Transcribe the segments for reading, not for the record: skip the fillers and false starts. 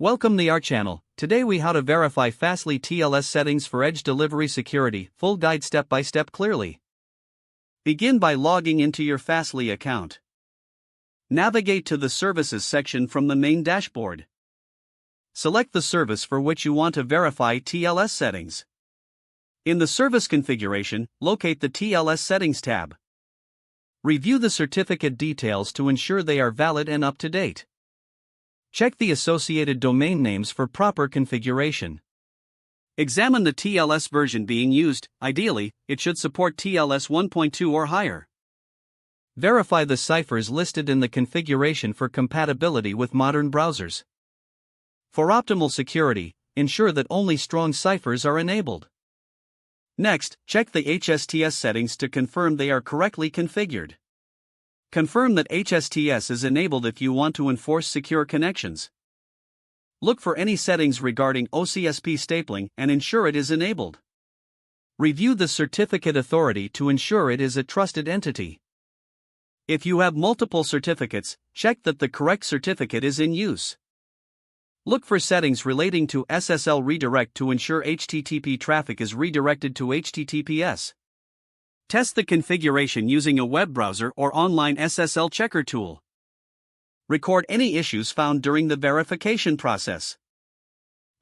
Welcome to our channel. Today we how to verify Fastly TLS settings for edge delivery security. Full guide step by step clearly. Begin by logging into your Fastly account. Navigate to the services section from the main dashboard. Select the service for which you want to verify TLS settings. In the service configuration, locate the TLS settings tab. Review the certificate details to ensure they are valid and up to date. Check the associated domain names for proper configuration. Examine the TLS version being used. Ideally, it should support TLS 1.2 or higher. Verify the ciphers listed in the configuration for compatibility with modern browsers. For optimal security, ensure that only strong ciphers are enabled. Next, check the HSTS settings to confirm they are correctly configured. Confirm that HSTS is enabled if you want to enforce secure connections. Look for any settings regarding OCSP stapling and ensure it is enabled. Review the certificate authority to ensure it is a trusted entity. If you have multiple certificates, check that the correct certificate is in use. Look for settings relating to SSL redirect to ensure HTTP traffic is redirected to HTTPS. Test the configuration using a web browser or online SSL checker tool. Record any issues found during the verification process.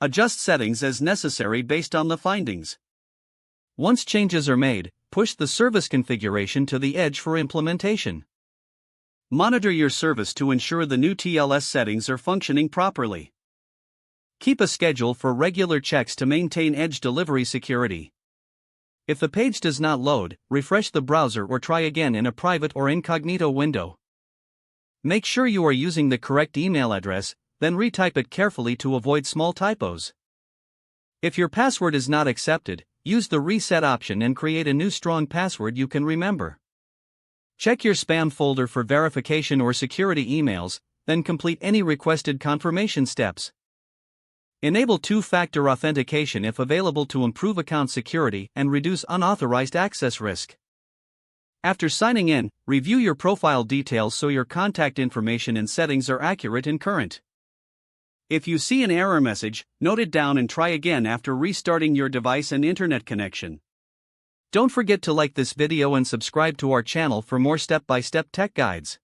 Adjust settings as necessary based on the findings. Once changes are made, push the service configuration to the edge for implementation. Monitor your service to ensure the new TLS settings are functioning properly. Keep a schedule for regular checks to maintain edge delivery security. If the page does not load, refresh the browser or try again in a private or incognito window. Make sure you are using the correct email address, then retype it carefully to avoid small typos. If your password is not accepted, use the reset option and create a new strong password you can remember. Check your spam folder for verification or security emails, then complete any requested confirmation steps. Enable two-factor authentication if available to improve account security and reduce unauthorized access risk. After signing in, review your profile details so your contact information and settings are accurate and current. If you see an error message, note it down and try again after restarting your device and internet connection. Don't forget to like this video and subscribe to our channel for more step-by-step tech guides.